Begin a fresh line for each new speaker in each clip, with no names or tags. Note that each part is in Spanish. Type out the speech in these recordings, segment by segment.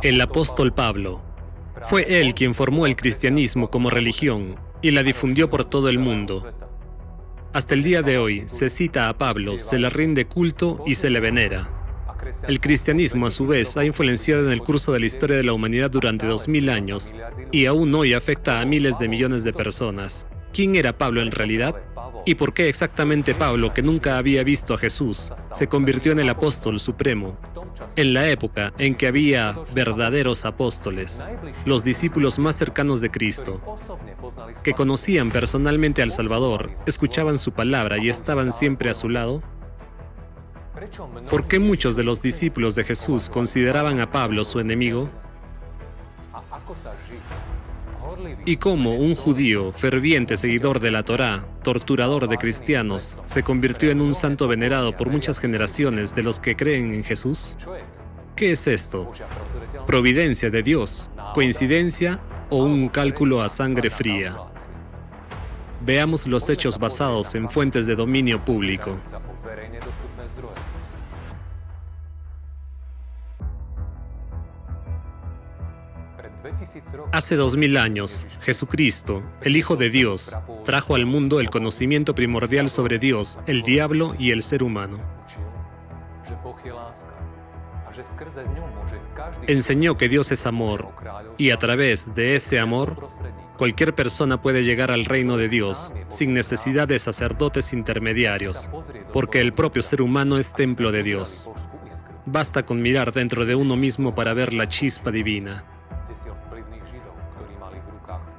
El apóstol Pablo. Fue él quien formó el cristianismo como religión y la difundió por todo el mundo. Hasta el día de hoy se cita a Pablo, se le rinde culto y se le venera. El cristianismo, a su vez, ha influenciado en el curso de la historia de la humanidad durante 2000 años y aún hoy afecta a miles de millones de personas. ¿Quién era Pablo en realidad? ¿Y por qué exactamente Pablo, que nunca había visto a Jesús, se convirtió en el apóstol supremo? En la época en que había verdaderos apóstoles, los discípulos más cercanos de Cristo, que conocían personalmente al Salvador, escuchaban su palabra y estaban siempre a su lado. ¿Por qué muchos de los discípulos de Jesús consideraban a Pablo su enemigo? ¿Y cómo un judío, ferviente seguidor de la Torá, torturador de cristianos, se convirtió en un santo venerado por muchas generaciones de los que creen en Jesús? ¿Qué es esto? ¿Providencia de Dios? ¿Coincidencia o un cálculo a sangre fría? Veamos los hechos basados en fuentes de dominio público. Hace 2000 años, Jesucristo, el Hijo de Dios, trajo al mundo el conocimiento primordial sobre Dios, el diablo y el ser humano. Enseñó que Dios es amor, y a través de ese amor, cualquier persona puede llegar al reino de Dios sin necesidad de sacerdotes intermediarios, porque el propio ser humano es templo de Dios. Basta con mirar dentro de uno mismo para ver la chispa divina.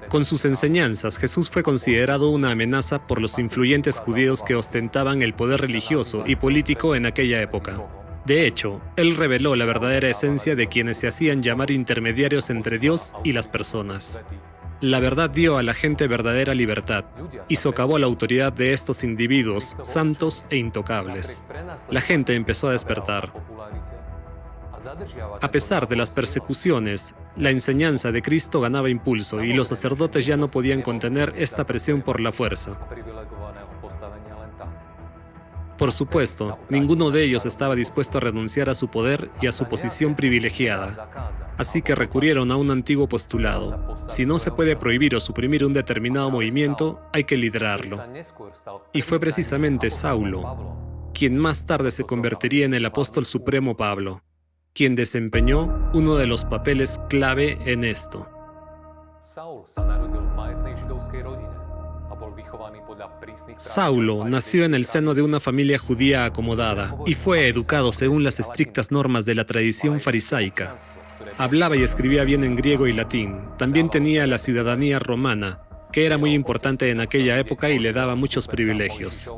Con sus enseñanzas, Jesús fue considerado una amenaza por los influyentes judíos que ostentaban el poder religioso y político en aquella época. De hecho, él reveló la verdadera esencia de quienes se hacían llamar intermediarios entre Dios y las personas. La verdad dio a la gente verdadera libertad y socavó la autoridad de estos individuos santos e intocables. La gente empezó a despertar. A pesar de las persecuciones, la enseñanza de Cristo ganaba impulso y los sacerdotes ya no podían contener esta presión por la fuerza. Por supuesto, ninguno de ellos estaba dispuesto a renunciar a su poder y a su posición privilegiada. Así que recurrieron a un antiguo postulado: si no se puede prohibir o suprimir un determinado movimiento, hay que liderarlo. Y fue precisamente Saulo quien más tarde se convertiría en el apóstol supremo Pablo, quien desempeñó uno de los papeles clave en esto. Saulo nació en el seno de una familia judía acomodada y fue educado según las estrictas normas de la tradición farisaica. Hablaba y escribía bien en griego y latín. También tenía la ciudadanía romana, que era muy importante en aquella época y le daba muchos privilegios.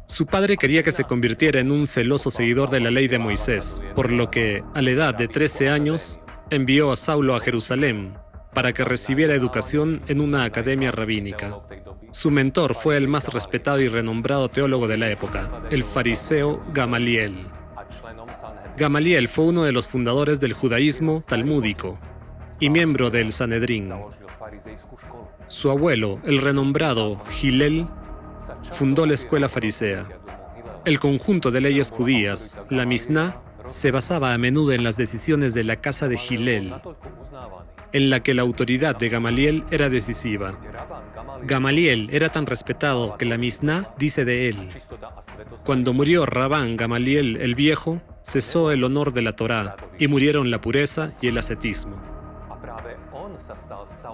Su padre quería que se convirtiera en un celoso seguidor de la ley de Moisés, por lo que, a la edad de 13 años, envió a Saulo a Jerusalén para que recibiera educación en una academia rabínica. Su mentor fue el más respetado y renombrado teólogo de la época, el fariseo Gamaliel. Gamaliel fue uno de los fundadores del judaísmo talmúdico y miembro del Sanedrín. Su abuelo, el renombrado Hillel, fundó la escuela farisea. El conjunto de leyes judías, la Misná, se basaba a menudo en las decisiones de la casa de Hillel, en la que la autoridad de Gamaliel era decisiva. Gamaliel era tan respetado que la Misná dice de él: cuando murió Rabán Gamaliel el Viejo, cesó el honor de la Torá y murieron la pureza y el ascetismo.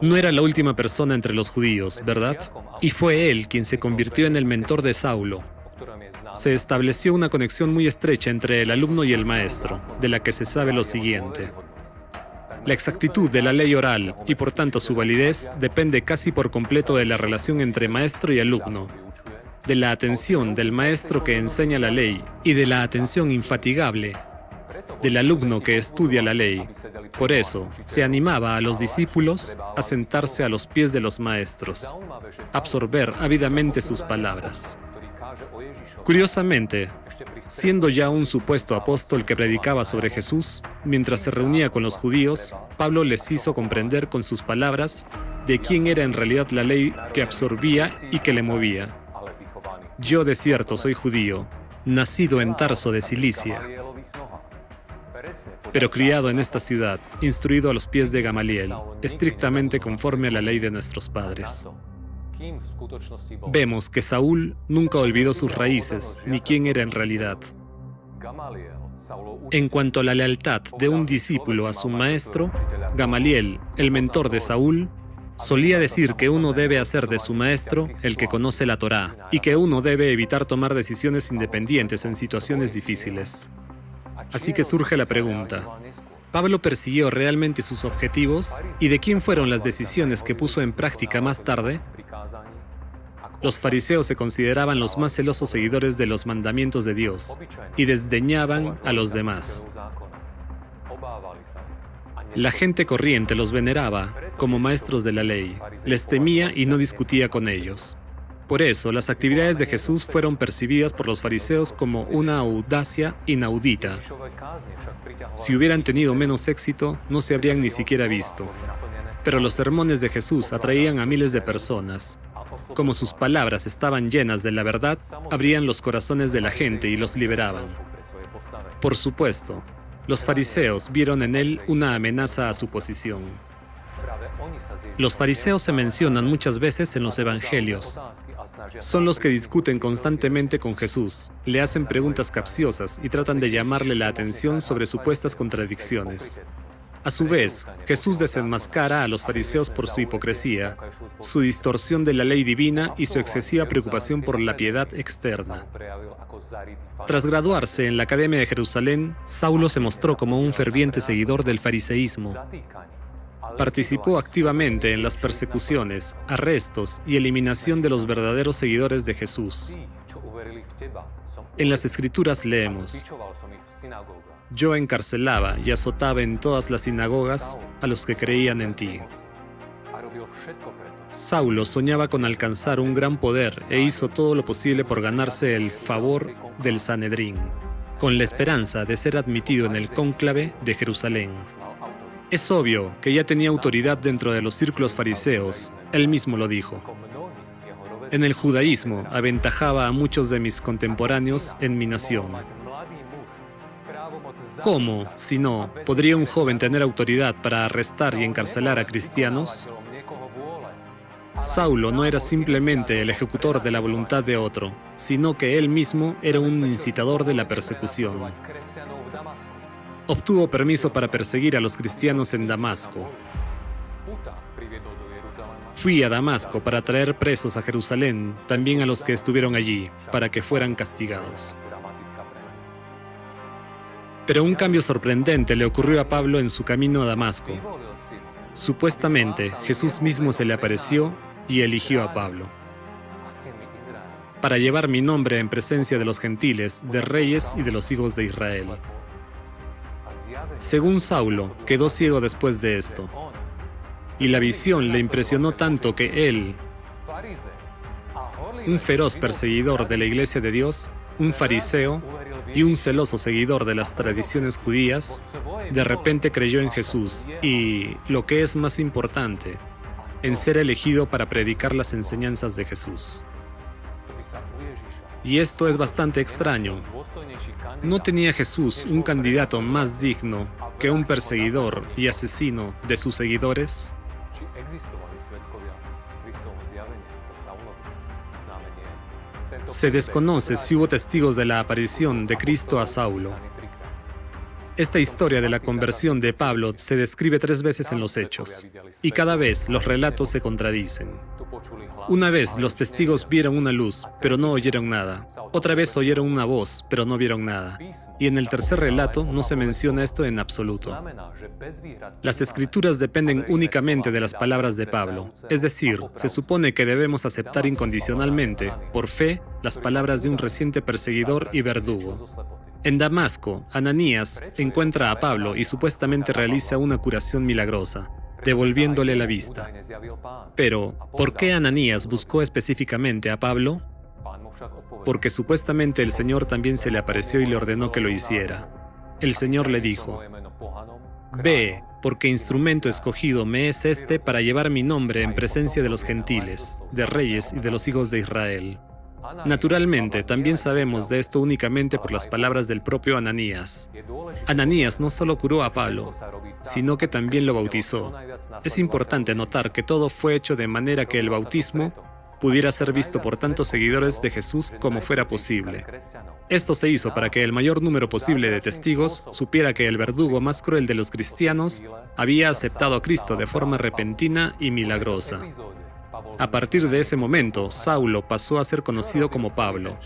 No era la última persona entre los judíos, ¿verdad? Y fue él quien se convirtió en el mentor de Saulo. Se estableció una conexión muy estrecha entre el alumno y el maestro, de la que se sabe lo siguiente: la exactitud de la ley oral, y por tanto su validez, depende casi por completo de la relación entre maestro y alumno, de la atención del maestro que enseña la ley y de la atención infatigable del alumno que estudia la ley. Por eso, se animaba a los discípulos a sentarse a los pies de los maestros, absorber ávidamente sus palabras. Curiosamente, siendo ya un supuesto apóstol que predicaba sobre Jesús, mientras se reunía con los judíos, Pablo les hizo comprender con sus palabras de quién era en realidad la ley que absorbía y que le movía. Yo de cierto soy judío, nacido en Tarso de Cilicia. pero criado en esta ciudad, instruido a los pies de Gamaliel, estrictamente conforme a la ley de nuestros padres. Vemos que Saúl nunca olvidó sus raíces ni quién era en realidad. En cuanto a la lealtad de un discípulo a su maestro, Gamaliel, el mentor de Saúl, solía decir que uno debe hacer de su maestro el que conoce la Torá y que uno debe evitar tomar decisiones independientes en situaciones difíciles. Así que surge la pregunta: ¿Pablo persiguió realmente sus objetivos? ¿Y de quién fueron las decisiones que puso en práctica más tarde? Los fariseos se consideraban los más celosos seguidores de los mandamientos de Dios y desdeñaban a los demás. La gente corriente los veneraba como maestros de la ley, les temía y no discutía con ellos. Por eso, las actividades de Jesús fueron percibidas por los fariseos como una audacia inaudita. Si hubieran tenido menos éxito, no se habrían ni siquiera visto. Pero los sermones de Jesús atraían a miles de personas. Como sus palabras estaban llenas de la verdad, abrían los corazones de la gente y los liberaban. Por supuesto, los fariseos vieron en él una amenaza a su posición. Los fariseos se mencionan muchas veces en los evangelios. Son los que discuten constantemente con Jesús, le hacen preguntas capciosas y tratan de llamarle la atención sobre supuestas contradicciones. A su vez, Jesús desenmascara a los fariseos por su hipocresía, su distorsión de la ley divina y su excesiva preocupación por la piedad externa. Tras graduarse en la Academia de Jerusalén, Saulo se mostró como un ferviente seguidor del fariseísmo. Participó activamente en las persecuciones, arrestos y eliminación de los verdaderos seguidores de Jesús. En las Escrituras leemos: yo encarcelaba y azotaba en todas las sinagogas a los que creían en ti. Saulo soñaba con alcanzar un gran poder e hizo todo lo posible por ganarse el favor del Sanedrín, con la esperanza de ser admitido en el cónclave de Jerusalén. Es obvio que ya tenía autoridad dentro de los círculos fariseos, él mismo lo dijo. En el judaísmo aventajaba a muchos de mis contemporáneos en mi nación. ¿Cómo, si no, podría un joven tener autoridad para arrestar y encarcelar a cristianos? Saulo no era simplemente el ejecutor de la voluntad de otro, sino que él mismo era un incitador de la persecución. Obtuvo permiso para perseguir a los cristianos en Damasco. Fui a Damasco para traer presos a Jerusalén, también a los que estuvieron allí, para que fueran castigados. Pero un cambio sorprendente le ocurrió a Pablo en su camino a Damasco. Supuestamente, Jesús mismo se le apareció y eligió a Pablo para llevar mi nombre en presencia de los gentiles, de reyes y de los hijos de Israel. Según Saulo, quedó ciego después de esto, y la visión le impresionó tanto que él, un feroz perseguidor de la Iglesia de Dios, un fariseo y un celoso seguidor de las tradiciones judías, de repente creyó en Jesús y, lo que es más importante, en ser elegido para predicar las enseñanzas de Jesús. Y esto es bastante extraño. ¿No tenía Jesús un candidato más digno que un perseguidor y asesino de sus seguidores? Se desconoce si hubo testigos de la aparición de Cristo a Saulo. Esta historia de la conversión de Pablo se describe 3 veces en los Hechos, y cada vez los relatos se contradicen. Una vez los testigos vieron una luz, pero no oyeron nada. Otra vez oyeron una voz, pero no vieron nada. Y en el tercer relato no se menciona esto en absoluto. Las Escrituras dependen únicamente de las palabras de Pablo. Es decir, se supone que debemos aceptar incondicionalmente, por fe, las palabras de un reciente perseguidor y verdugo. En Damasco, Ananías encuentra a Pablo y supuestamente realiza una curación milagrosa, devolviéndole la vista. Pero, ¿por qué Ananías buscó específicamente a Pablo? Porque supuestamente el Señor también se le apareció y le ordenó que lo hiciera. El Señor le dijo: «Ve, porque instrumento escogido me es este para llevar mi nombre en presencia de los gentiles, de reyes y de los hijos de Israel». Naturalmente, también sabemos de esto únicamente por las palabras del propio Ananías. Ananías no solo curó a Pablo, sino que también lo bautizó. Es importante notar que todo fue hecho de manera que el bautismo pudiera ser visto por tantos seguidores de Jesús como fuera posible. Esto se hizo para que el mayor número posible de testigos supiera que el verdugo más cruel de los cristianos había aceptado a Cristo de forma repentina y milagrosa. A partir de ese momento, Saulo pasó a ser conocido como Pablo.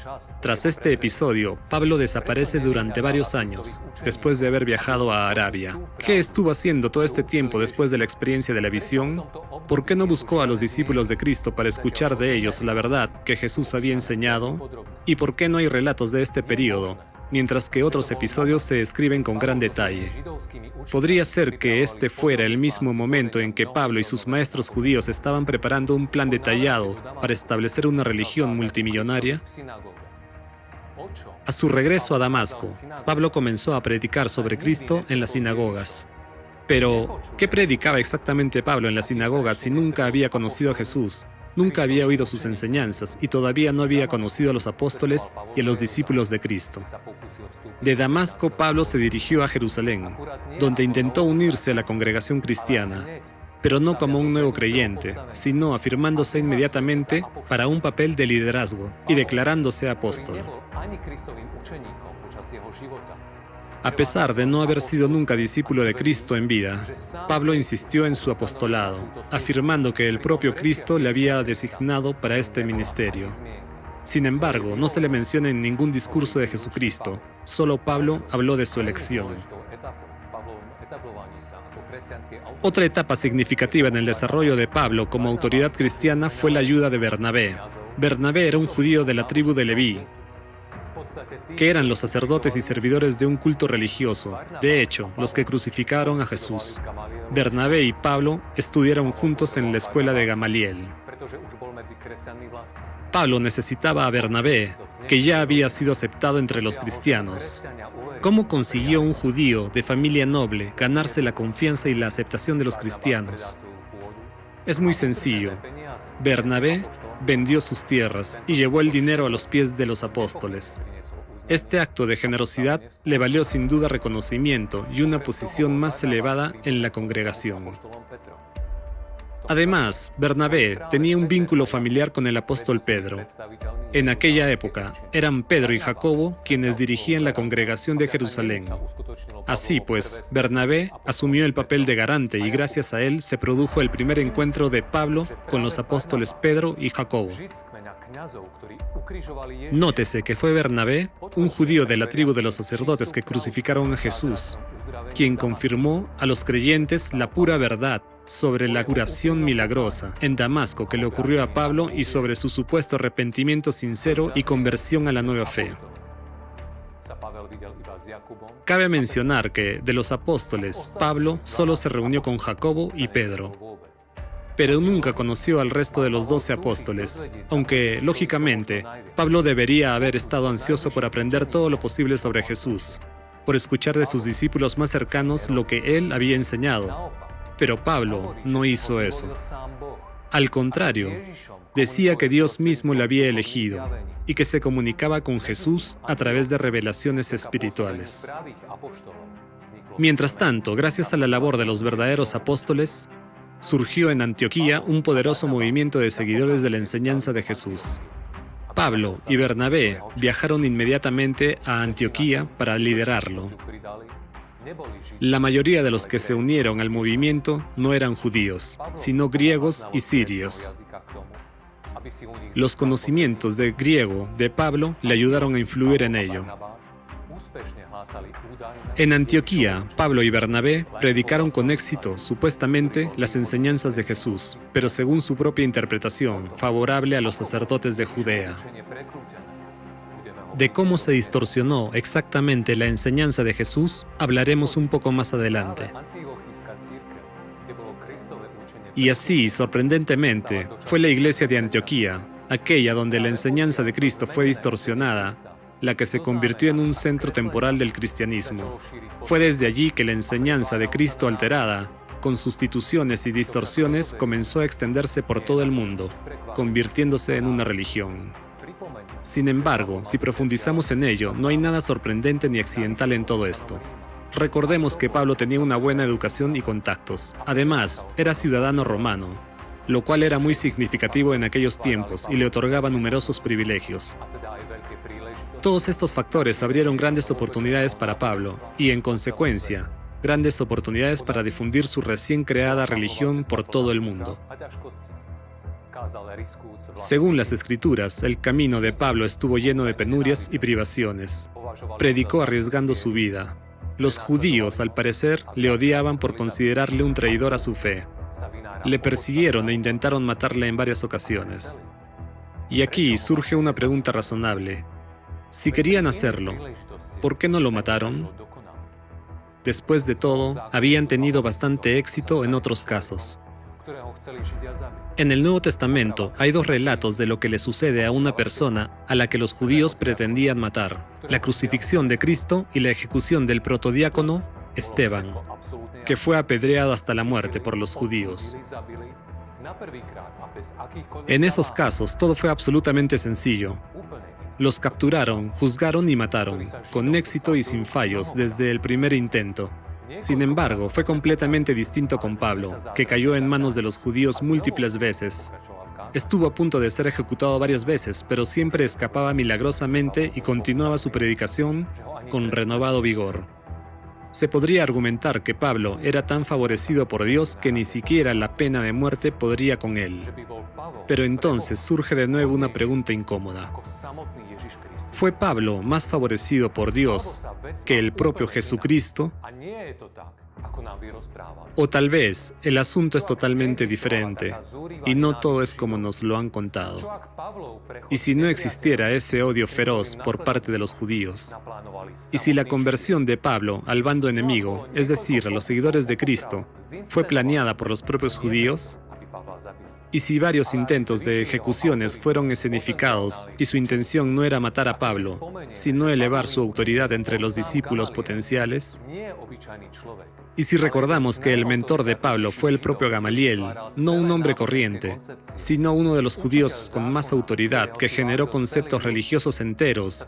Tras este episodio, Pablo desaparece durante varios años, después de haber viajado a Arabia. ¿Qué estuvo haciendo todo este tiempo después de la experiencia de la visión? ¿Por qué no buscó a los discípulos de Cristo para escuchar de ellos la verdad que Jesús había enseñado? ¿Y por qué no hay relatos de este periodo, mientras que otros episodios se describen con gran detalle? Podría ser que este fuera el mismo momento en que Pablo y sus maestros judíos estaban preparando un plan detallado para establecer una religión multimillonaria. A su regreso a Damasco, Pablo comenzó a predicar sobre Cristo en las sinagogas. Pero, ¿qué predicaba exactamente Pablo en las sinagogas si nunca había conocido a Jesús? Nunca había oído sus enseñanzas y todavía no había conocido a los apóstoles y a los discípulos de Cristo. De Damasco, Pablo se dirigió a Jerusalén, donde intentó unirse a la congregación cristiana, pero no como un nuevo creyente, sino afirmándose inmediatamente para un papel de liderazgo y declarándose apóstol. A pesar de no haber sido nunca discípulo de Cristo en vida, Pablo insistió en su apostolado, afirmando que el propio Cristo le había designado para este ministerio. Sin embargo, no se le menciona en ningún discurso de Jesucristo, solo Pablo habló de su elección. Otra etapa significativa en el desarrollo de Pablo como autoridad cristiana fue la ayuda de Bernabé. Bernabé era un judío de la tribu de Leví, que eran los sacerdotes y servidores de un culto religioso, de hecho, los que crucificaron a Jesús. Bernabé y Pablo estudiaron juntos en la escuela de Gamaliel. Pablo necesitaba a Bernabé, que ya había sido aceptado entre los cristianos. ¿Cómo consiguió un judío de familia noble ganarse la confianza y la aceptación de los cristianos? Es muy sencillo. Bernabé vendió sus tierras y llevó el dinero a los pies de los apóstoles. Este acto de generosidad le valió sin duda reconocimiento y una posición más elevada en la congregación. Además, Bernabé tenía un vínculo familiar con el apóstol Pedro. En aquella época, eran Pedro y Jacobo quienes dirigían la congregación de Jerusalén. Así pues, Bernabé asumió el papel de garante y gracias a él se produjo el primer encuentro de Pablo con los apóstoles Pedro y Jacobo. Nótese que fue Bernabé, un judío de la tribu de los sacerdotes que crucificaron a Jesús, quien confirmó a los creyentes la pura verdad sobre la curación milagrosa en Damasco que le ocurrió a Pablo y sobre su supuesto arrepentimiento sincero y conversión a la nueva fe. Cabe mencionar que, de los apóstoles, Pablo solo se reunió con Jacobo y Pedro, pero nunca conoció al resto de los 12 apóstoles, aunque, lógicamente, Pablo debería haber estado ansioso por aprender todo lo posible sobre Jesús, por escuchar de sus discípulos más cercanos lo que él había enseñado. Pero Pablo no hizo eso. Al contrario, decía que Dios mismo le había elegido y que se comunicaba con Jesús a través de revelaciones espirituales. Mientras tanto, gracias a la labor de los verdaderos apóstoles, surgió en Antioquía un poderoso movimiento de seguidores de la enseñanza de Jesús. Pablo y Bernabé viajaron inmediatamente a Antioquía para liderarlo. La mayoría de los que se unieron al movimiento no eran judíos, sino griegos y sirios. Los conocimientos de griego de Pablo le ayudaron a influir en ello. En Antioquía, Pablo y Bernabé predicaron con éxito, supuestamente, las enseñanzas de Jesús, pero según su propia interpretación, favorable a los sacerdotes de Judea. De cómo se distorsionó exactamente la enseñanza de Jesús, hablaremos un poco más adelante. Y así, sorprendentemente, fue la iglesia de Antioquía, aquella donde la enseñanza de Cristo fue distorsionada, la que se convirtió en un centro temporal del cristianismo. Fue desde allí que la enseñanza de Cristo alterada, con sustituciones y distorsiones, comenzó a extenderse por todo el mundo, convirtiéndose en una religión. Sin embargo, si profundizamos en ello, no hay nada sorprendente ni accidental en todo esto. Recordemos que Pablo tenía una buena educación y contactos. Además, era ciudadano romano, lo cual era muy significativo en aquellos tiempos y le otorgaba numerosos privilegios. Todos estos factores abrieron grandes oportunidades para Pablo y, en consecuencia, grandes oportunidades para difundir su recién creada religión por todo el mundo. Según las Escrituras, el camino de Pablo estuvo lleno de penurias y privaciones. Predicó arriesgando su vida. Los judíos, al parecer, le odiaban por considerarle un traidor a su fe. Le persiguieron e intentaron matarle en varias ocasiones. Y aquí surge una pregunta razonable. Si querían hacerlo, ¿por qué no lo mataron? Después de todo, habían tenido bastante éxito en otros casos. En el Nuevo Testamento hay dos relatos de lo que le sucede a una persona a la que los judíos pretendían matar: la crucifixión de Cristo y la ejecución del protodiácono Esteban, que fue apedreado hasta la muerte por los judíos. En esos casos, todo fue absolutamente sencillo. Los capturaron, juzgaron y mataron, con éxito y sin fallos desde el primer intento. Sin embargo, fue completamente distinto con Pablo, que cayó en manos de los judíos múltiples veces. Estuvo a punto de ser ejecutado varias veces, pero siempre escapaba milagrosamente y continuaba su predicación con renovado vigor. Se podría argumentar que Pablo era tan favorecido por Dios que ni siquiera la pena de muerte podría con él. Pero entonces surge de nuevo una pregunta incómoda. ¿Fue Pablo más favorecido por Dios que el propio Jesucristo? O tal vez el asunto es totalmente diferente y no todo es como nos lo han contado. Y si no existiera ese odio feroz por parte de los judíos, y si la conversión de Pablo al bando enemigo, es decir, a los seguidores de Cristo, fue planeada por los propios judíos, y si varios intentos de ejecuciones fueron escenificados y su intención no era matar a Pablo, sino elevar su autoridad entre los discípulos potenciales, y si recordamos que el mentor de Pablo fue el propio Gamaliel, no un hombre corriente, sino uno de los judíos con más autoridad que generó conceptos religiosos enteros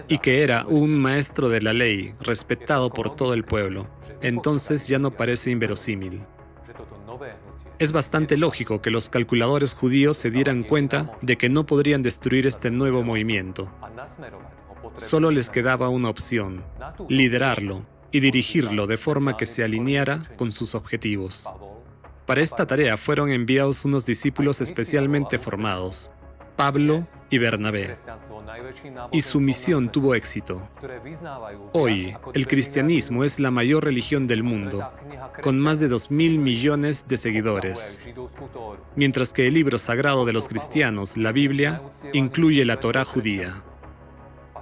y que era un maestro de la ley, respetado por todo el pueblo, entonces ya no parece inverosímil. Es bastante lógico que los calculadores judíos se dieran cuenta de que no podrían destruir este nuevo movimiento. Solo les quedaba una opción: liderarlo y dirigirlo de forma que se alineara con sus objetivos. Para esta tarea fueron enviados unos discípulos especialmente formados, Pablo y Bernabé, y su misión tuvo éxito. Hoy, el cristianismo es la mayor religión del mundo, con más de 2.000 millones de seguidores, mientras que el libro sagrado de los cristianos, la Biblia, incluye la Torá judía.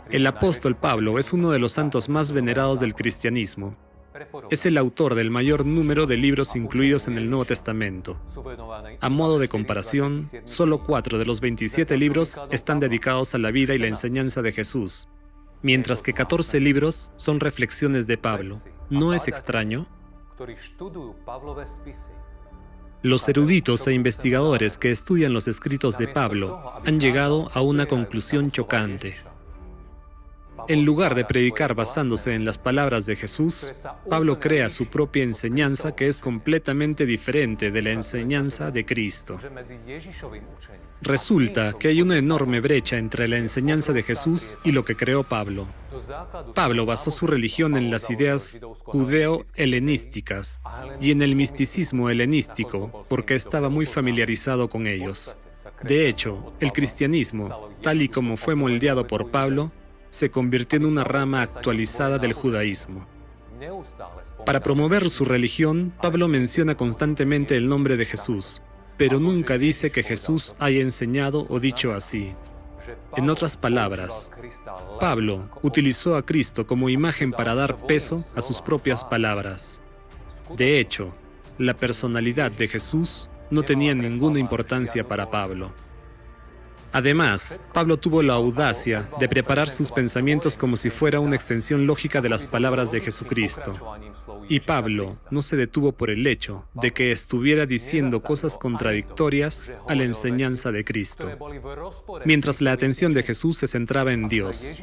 El apóstol Pablo es uno de los santos más venerados del cristianismo. Es el autor del mayor número de libros incluidos en el Nuevo Testamento. A modo de comparación, solo 4 de los 27 libros están dedicados a la vida y la enseñanza de Jesús, mientras que 14 libros son reflexiones de Pablo. ¿No es extraño? Los eruditos e investigadores que estudian los escritos de Pablo han llegado a una conclusión chocante. En lugar de predicar basándose en las palabras de Jesús, Pablo crea su propia enseñanza que es completamente diferente de la enseñanza de Cristo. Resulta que hay una enorme brecha entre la enseñanza de Jesús y lo que creó Pablo. Pablo basó su religión en las ideas judeo-helenísticas y en el misticismo helenístico porque estaba muy familiarizado con ellos. De hecho, el cristianismo, tal y como fue moldeado por Pablo, se convirtió en una rama actualizada del judaísmo. Para promover su religión, Pablo menciona constantemente el nombre de Jesús, pero nunca dice que Jesús haya enseñado o dicho así. En otras palabras, Pablo utilizó a Cristo como imagen para dar peso a sus propias palabras. De hecho, la personalidad de Jesús no tenía ninguna importancia para Pablo. Además, Pablo tuvo la audacia de preparar sus pensamientos como si fuera una extensión lógica de las palabras de Jesucristo. Y Pablo no se detuvo por el hecho de que estuviera diciendo cosas contradictorias a la enseñanza de Cristo. Mientras la atención de Jesús se centraba en Dios.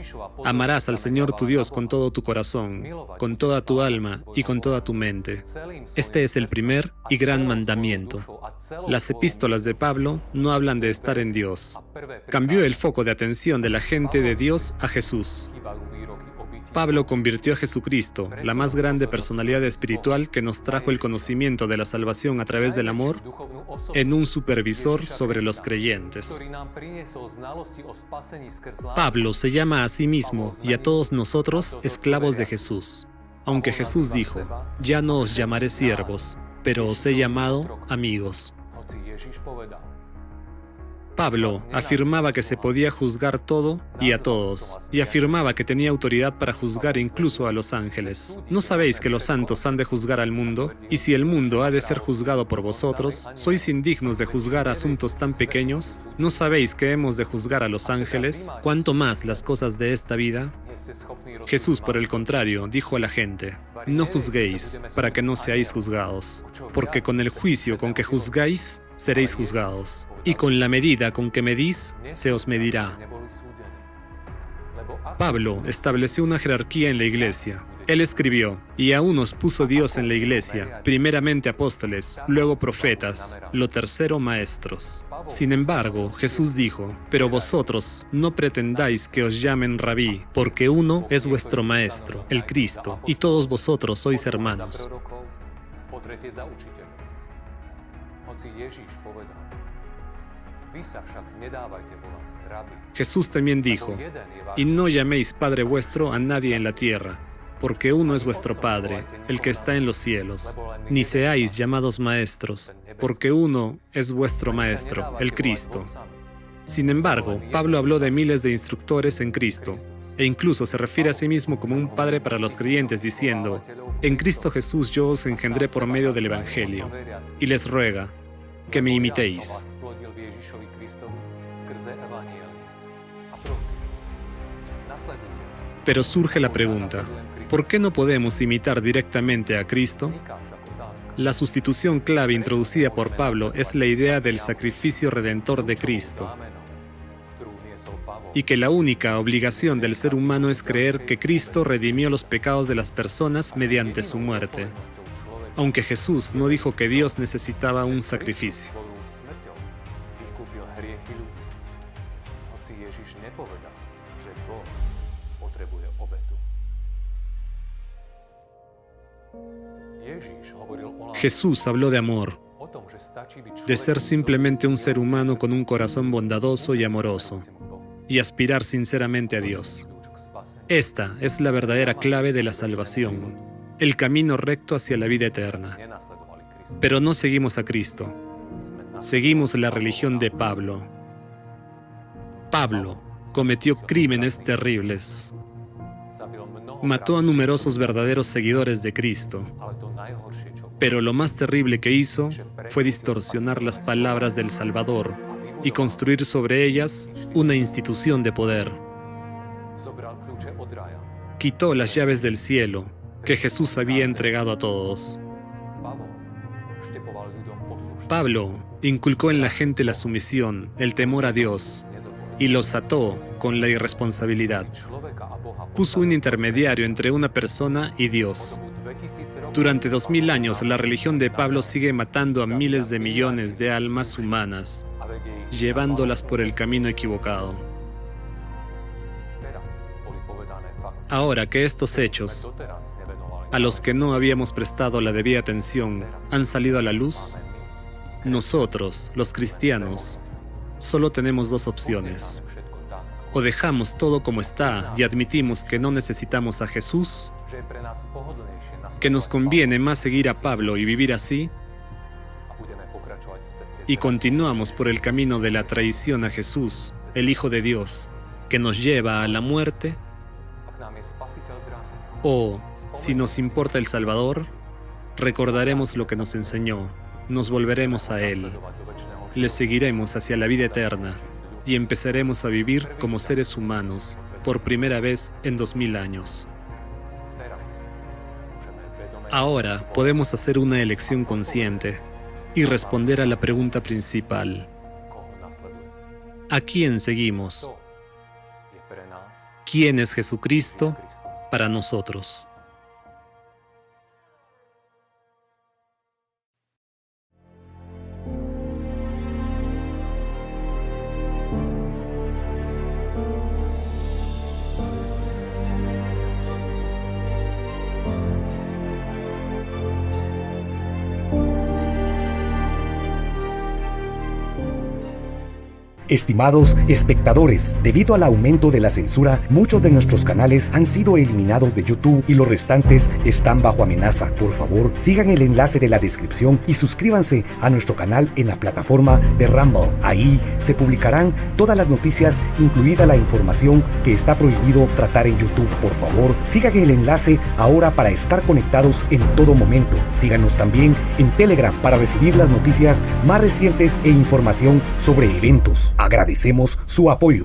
Amarás al Señor tu Dios con todo tu corazón, con toda tu alma y con toda tu mente. Este es el primer y gran mandamiento. Las epístolas de Pablo no hablan de estar en Dios. Cambió el foco de atención de la gente de Dios a Jesús. Pablo convirtió a Jesucristo, la más grande personalidad espiritual que nos trajo el conocimiento de la salvación a través del amor, en un supervisor sobre los creyentes. Pablo se llama a sí mismo y a todos nosotros esclavos de Jesús. Aunque Jesús dijo, ya no os llamaré siervos, pero os he llamado amigos. Pablo afirmaba que se podía juzgar todo y a todos, y afirmaba que tenía autoridad para juzgar incluso a los ángeles. ¿No sabéis que los santos han de juzgar al mundo? Y si el mundo ha de ser juzgado por vosotros, ¿sois indignos de juzgar asuntos tan pequeños? ¿No sabéis que hemos de juzgar a los ángeles? ¿Cuánto más las cosas de esta vida? Jesús, por el contrario, dijo a la gente, no juzguéis para que no seáis juzgados, porque con el juicio con que juzgáis, seréis juzgados, y con la medida con que medís, se os medirá. Pablo estableció una jerarquía en la iglesia. Él escribió, y a unos puso Dios en la iglesia, primeramente apóstoles, luego profetas, lo tercero maestros. Sin embargo, Jesús dijo, pero vosotros no pretendáis que os llamen rabí, porque uno es vuestro maestro, el Cristo, y todos vosotros sois hermanos. Jesús también dijo, y no llaméis Padre vuestro a nadie en la tierra, porque uno es vuestro Padre, el que está en los cielos. Ni seáis llamados maestros, porque uno es vuestro Maestro, el Cristo. Sin embargo, Pablo habló de miles de instructores en Cristo, e incluso se refiere a sí mismo como un padre para los creyentes, diciendo, en Cristo Jesús yo os engendré por medio del Evangelio, y les ruega que me imitéis. Pero surge la pregunta, ¿por qué no podemos imitar directamente a Cristo? La sustitución clave introducida por Pablo es la idea del sacrificio redentor de Cristo, y que la única obligación del ser humano es creer que Cristo redimió los pecados de las personas mediante su muerte, aunque Jesús no dijo que Dios necesitaba un sacrificio. Jesús habló de amor, de ser simplemente un ser humano con un corazón bondadoso y amoroso, y aspirar sinceramente a Dios. Esta es la verdadera clave de la salvación, el camino recto hacia la vida eterna. Pero no seguimos a Cristo, seguimos la religión de Pablo. Pablo cometió crímenes terribles. Mató a numerosos verdaderos seguidores de Cristo. Pero lo más terrible que hizo fue distorsionar las palabras del Salvador y construir sobre ellas una institución de poder. Quitó las llaves del cielo que Jesús había entregado a todos. Pablo inculcó en la gente la sumisión, el temor a Dios, y los ató con la irresponsabilidad. Puso un intermediario entre una persona y Dios. Durante 2000 años, la religión de Pablo sigue matando a miles de millones de almas humanas, llevándolas por el camino equivocado. Ahora que estos hechos, a los que no habíamos prestado la debida atención, han salido a la luz, nosotros, los cristianos, solo tenemos dos opciones. O dejamos todo como está y admitimos que no necesitamos a Jesús, que nos conviene más seguir a Pablo y vivir así, y continuamos por el camino de la traición a Jesús, el Hijo de Dios, que nos lleva a la muerte, o, si nos importa el Salvador, recordaremos lo que nos enseñó, nos volveremos a Él, le seguiremos hacia la vida eterna, y empezaremos a vivir como seres humanos por primera vez en 2000 años. Ahora podemos hacer una elección consciente y responder a la pregunta principal: ¿a quién seguimos? ¿Quién es Jesucristo para nosotros?
Estimados espectadores, debido al aumento de la censura, muchos de nuestros canales han sido eliminados de YouTube y los restantes están bajo amenaza. Por favor, sigan el enlace de la descripción y suscríbanse a nuestro canal en la plataforma de Rumble. Ahí se publicarán todas las noticias, incluida la información que está prohibido tratar en YouTube. Por favor, sigan el enlace ahora para estar conectados en todo momento. Síganos también en Telegram para recibir las noticias más recientes e información sobre eventos. Agradecemos su apoyo.